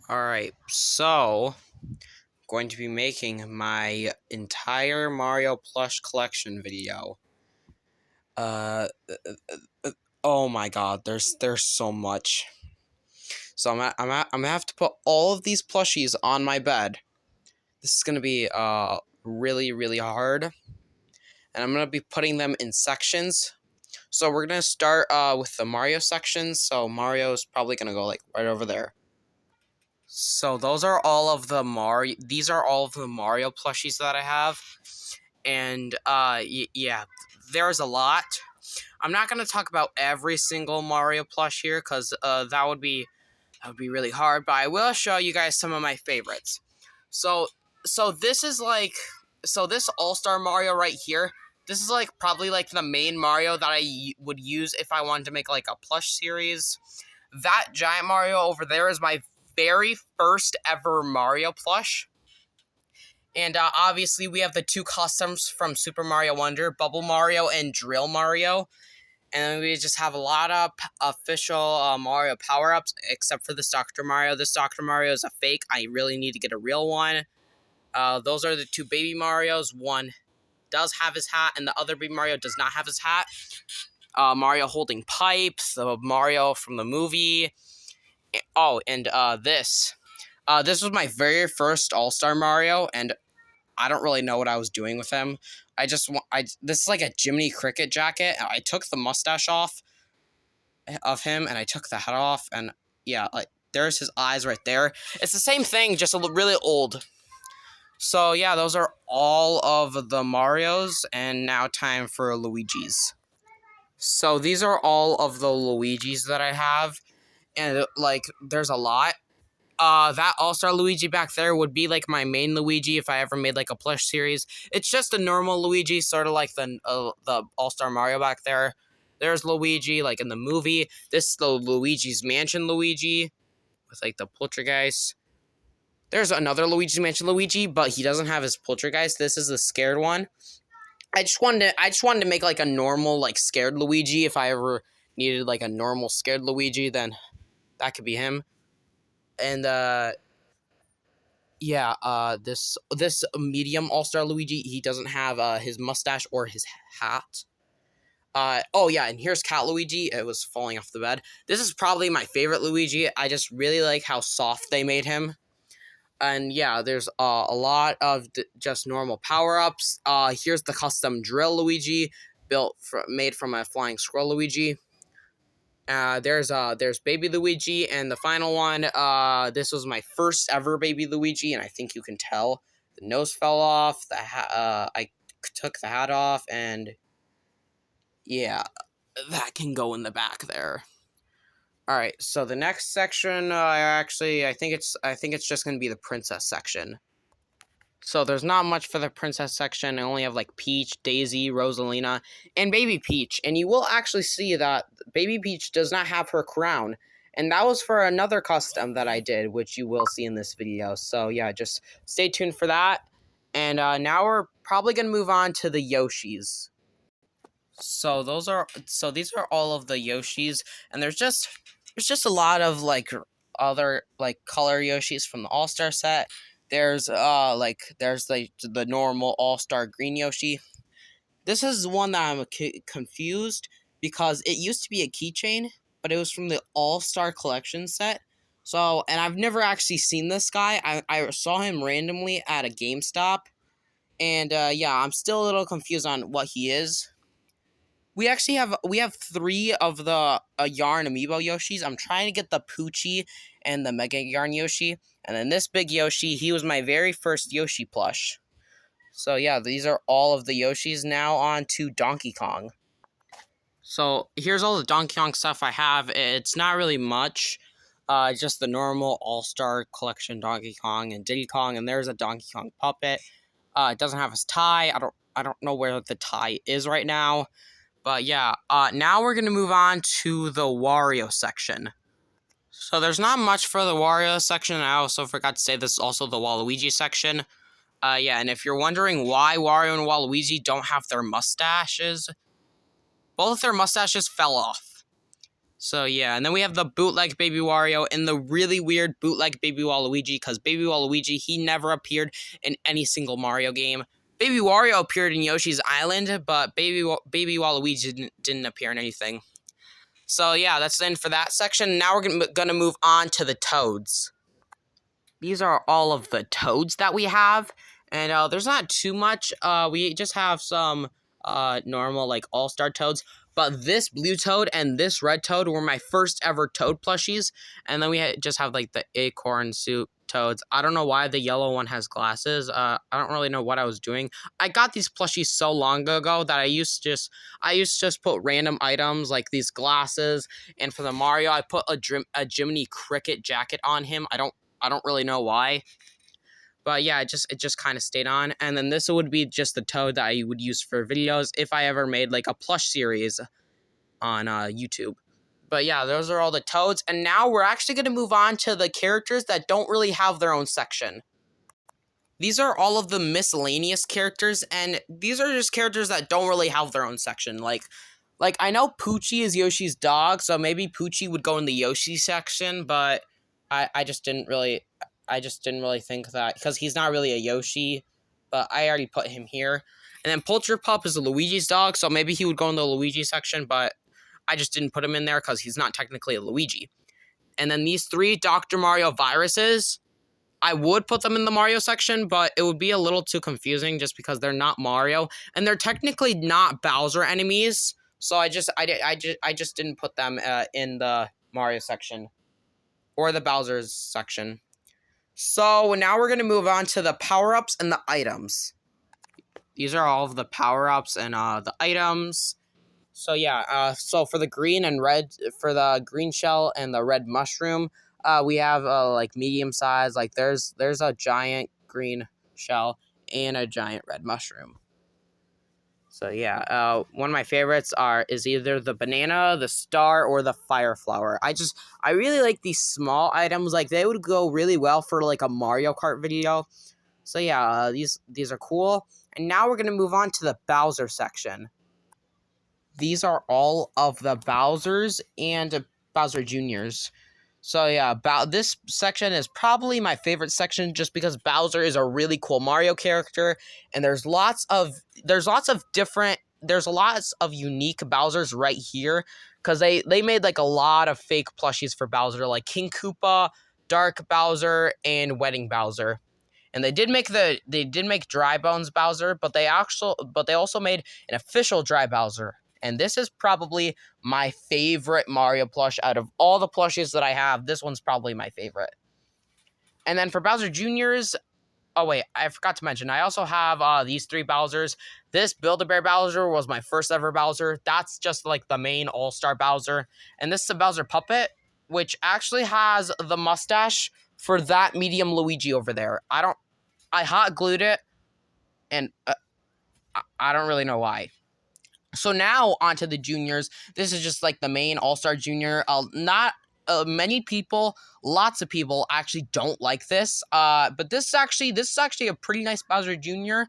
Alright, so going to be making my entire Mario Plush collection video. Oh my god, there's so much. So I'm gonna have to put all of these plushies on my bed. This is gonna be really hard. And I'm gonna be putting them in sections. So we're gonna start with the Mario section. So Mario's probably gonna go like right over there. So those are all of the Mario. These are all of the Mario plushies that I have, and yeah, there's a lot. I'm not gonna talk about every single Mario plush here because that would be really hard. But I will show you guys some of my favorites. So this is like this All-Star Mario right here. This is like probably like the main Mario that I would use if I wanted to make like a plush series. That giant Mario over there is my very first ever Mario plush. And obviously we have the two customs from Super Mario Wonder, Bubble Mario and Drill Mario. And we just have a lot of official Mario power-ups, except for this Dr. Mario. This Dr. Mario is a fake. I really need to get a real one. Those are the two baby Marios. One does have his hat, and the other baby Mario does not have his hat. Mario holding pipes, the Mario from the movie. Oh, and this was my very first All-Star Mario, and I don't really know what I was doing with him. This is like a Jiminy Cricket jacket. I took the mustache off of him, and I took the hat off, and yeah, like there's his eyes right there. It's the same thing, just really old. So yeah, those are all of the Marios, and now time for Luigi's. So these are all of the Luigi's that I have, and like there's a lot. That All-Star Luigi back there would be like my main Luigi if I ever made like a plush series. It's just a normal Luigi, sort of like the All-Star Mario back there. There's Luigi, like in the movie. This is the Luigi's Mansion Luigi with like the poltergeist. There's another Luigi's Mansion Luigi, but he doesn't have his poltergeist. This is the scared one. I just wanted to make like a normal like scared Luigi. If I ever needed like a normal scared Luigi, then that could be him. And yeah, this medium All-Star Luigi, he doesn't have his mustache or his hat. Oh yeah, and here's Cat Luigi. It was falling off the bed. This is probably my favorite Luigi. I just really like how soft they made him. And yeah, there's a lot of just normal power-ups. Here's the custom Drill Luigi, made from a flying squirrel Luigi. There's Baby Luigi, and the final one, this was my first ever Baby Luigi, and I think you can tell. The nose fell off, I took the hat off, and yeah, that can go in the back there. Alright, so the next section, I think it's just going to be the princess section. So there's not much for the princess section. I only have like Peach, Daisy, Rosalina, and Baby Peach. And you will actually see that Baby Peach does not have her crown. And that was for another custom that I did, which you will see in this video. So yeah, just stay tuned for that. And now we're probably going to move on to the Yoshis. So these are all of the Yoshis, and there's just a lot of like other like color Yoshis from the All-Star set. There's the normal All-Star green Yoshi. This is one that I'm confused because it used to be a keychain, but it was from the All-Star collection set. So, and I've never actually seen this guy. I saw him randomly at a GameStop, and yeah, I'm still a little confused on what he is. We have 3 of the Yarn Amiibo Yoshis. I'm trying to get the Poochie and the Mega Yarn Yoshi. And then this big Yoshi, he was my very first Yoshi plush. So yeah, these are all of the Yoshis. Now on to Donkey Kong. So here's all the Donkey Kong stuff I have. It's not really much. Just the normal All-Star Collection Donkey Kong and Diddy Kong. And there's a Donkey Kong puppet. It doesn't have his tie. I don't know where the tie is right now. But yeah, now we're going to move on to the Wario section. So there's not much for the Wario section. I also forgot to say this is also the Waluigi section. Yeah, and if you're wondering why Wario and Waluigi don't have their mustaches, both their mustaches fell off. So yeah, and then we have the bootleg Baby Wario and the really weird bootleg Baby Waluigi, because Baby Waluigi, he never appeared in any single Mario game. Baby Wario appeared in Yoshi's Island, but Baby Waluigi didn't appear in anything. So yeah, that's the end for that section. Now we're gonna move on to the Toads. These are all of the Toads that we have, and there's not too much. We just have some normal like all-star Toads. But this blue Toad and this red Toad were my first ever Toad plushies. And then we just have like the acorn suit Toads. I don't know why the yellow one has glasses. I don't really know what I was doing. I got these plushies so long ago that I used to just put random items like these glasses. And for the Mario, I put a Jiminy Cricket jacket on him. I don't really know why. But yeah, it just kind of stayed on. And then this would be just the Toad that I would use for videos if I ever made like a plush series on YouTube. But yeah, those are all the Toads. And now we're actually going to move on to the characters that don't really have their own section. These are all of the miscellaneous characters, and these are just characters that don't really have their own section. Like I know Poochie is Yoshi's dog, so maybe Poochie would go in the Yoshi section, but I just didn't really think that, because he's not really a Yoshi, but I already put him here. And then Polterpup is Luigi's dog, so maybe he would go in the Luigi section, but I just didn't put him in there because he's not technically a Luigi. And then these three Dr. Mario viruses, I would put them in the Mario section, but it would be a little too confusing just because they're not Mario, and they're technically not Bowser enemies, so I just didn't put them in the Mario section or the Bowser's section. So now we're going to move on to the power-ups and the items. These are all of the power-ups and the items. So yeah, so for the green and red, for the green shell and the red mushroom, we have like medium size. Like there's a giant green shell and a giant red mushroom. So yeah, one of my favorites is either the banana, the star, or the fire flower. I really like these small items. Like they would go really well for like a Mario Kart video. So yeah, these are cool. And now we're gonna move on to the Bowser section. These are all of the Bowsers and Bowser Juniors. So yeah, this section is probably my favorite section just because Bowser is a really cool Mario character, and there's lots of unique Bowsers right here, because they made like a lot of fake plushies for Bowser, like King Koopa, Dark Bowser, and Wedding Bowser. And they did make Dry Bones Bowser, but they also made an official Dry Bowser. And this is probably my favorite Mario plush out of all the plushies that I have. This one's probably my favorite. And then for Bowser Juniors, oh wait, I forgot to mention, I also have these three Bowsers. This Build-A-Bear Bowser was my first ever Bowser. That's just like the main all-star Bowser. And this is a Bowser puppet, which actually has the mustache for that medium Luigi over there. I hot glued it, and I don't really know why. So now onto the juniors. This is just like the main all-star junior. Many people, lots of people actually don't like this. But this is actually a pretty nice Bowser Jr.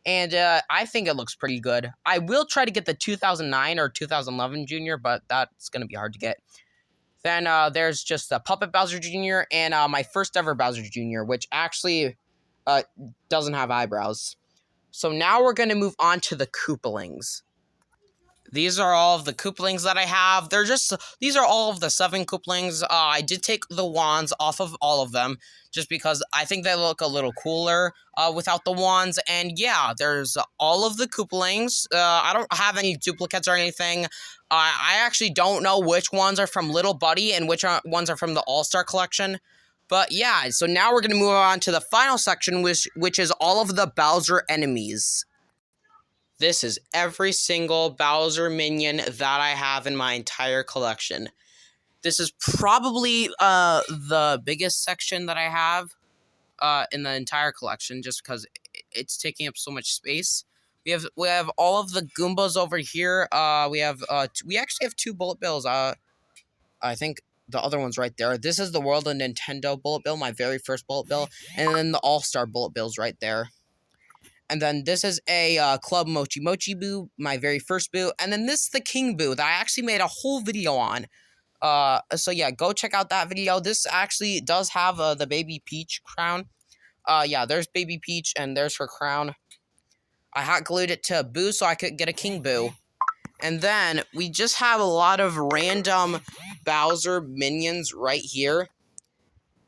And I think it looks pretty good. I will try to get the 2009 or 2011 Junior, but that's gonna be hard to get. Then there's just the Puppet Bowser Jr. and my first ever Bowser Jr., which actually doesn't have eyebrows. So now we're gonna move on to the Koopalings. These are all of the Koopalings that I have. These are all of the 7 Koopalings. I did take the wands off of all of them, just because I think they look a little cooler without the wands. And yeah, there's all of the Koopalings. I don't have any duplicates or anything. I actually don't know which ones are from Little Buddy and which ones are from the All-Star Collection. But yeah, so now we're going to move on to the final section, which is all of the Bowser enemies. This is every single Bowser minion that I have in my entire collection. This is probably the biggest section that I have in the entire collection, just because it's taking up so much space. We have all of the Goombas over here. We actually have 2 Bullet Bills. I think the other one's right there. This is the World of Nintendo Bullet Bill, my very first Bullet Bill, and then the All-Star Bullet Bill's right there. And then this is a Club Mochi Mochi Boo, my very first Boo. And then this is the King Boo that I actually made a whole video on. So yeah, go check out that video. This actually does have the baby Peach crown. Yeah, there's baby Peach and there's her crown. I hot glued it to Boo so I could get a King Boo. And then we just have a lot of random Bowser minions right here.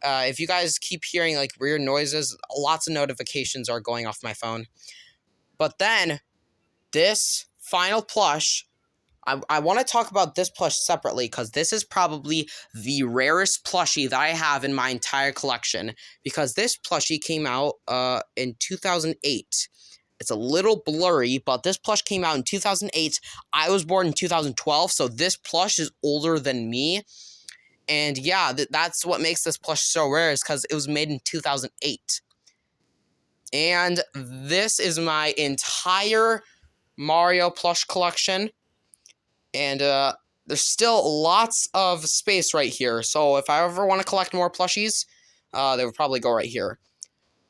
If you guys keep hearing like weird noises, lots of notifications are going off my phone. But then this final plush, I want to talk about this plush separately because this is probably the rarest plushie that I have in my entire collection, because this plushie came out in 2008. It's a little blurry, but this plush came out in 2008. I was born in 2012, so this plush is older than me. And yeah, that's what makes this plush so rare, is because it was made in 2008. And this is my entire Mario plush collection. And there's still lots of space right here. So if I ever want to collect more plushies, they would probably go right here.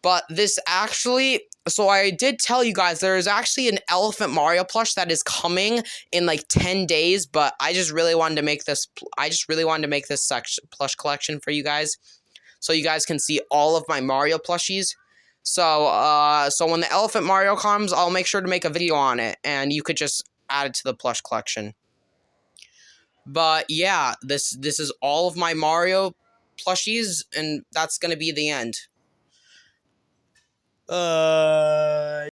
But this actually, so I did tell you guys there is actually an Elephant Mario plush that is coming in like 10 days, but I just really wanted to make this plush collection for you guys, so you guys can see all of my Mario plushies. So so when the Elephant Mario comes, I'll make sure to make a video on it, and you could just add it to the plush collection. But yeah, this is all of my Mario plushies, and that's gonna be the end.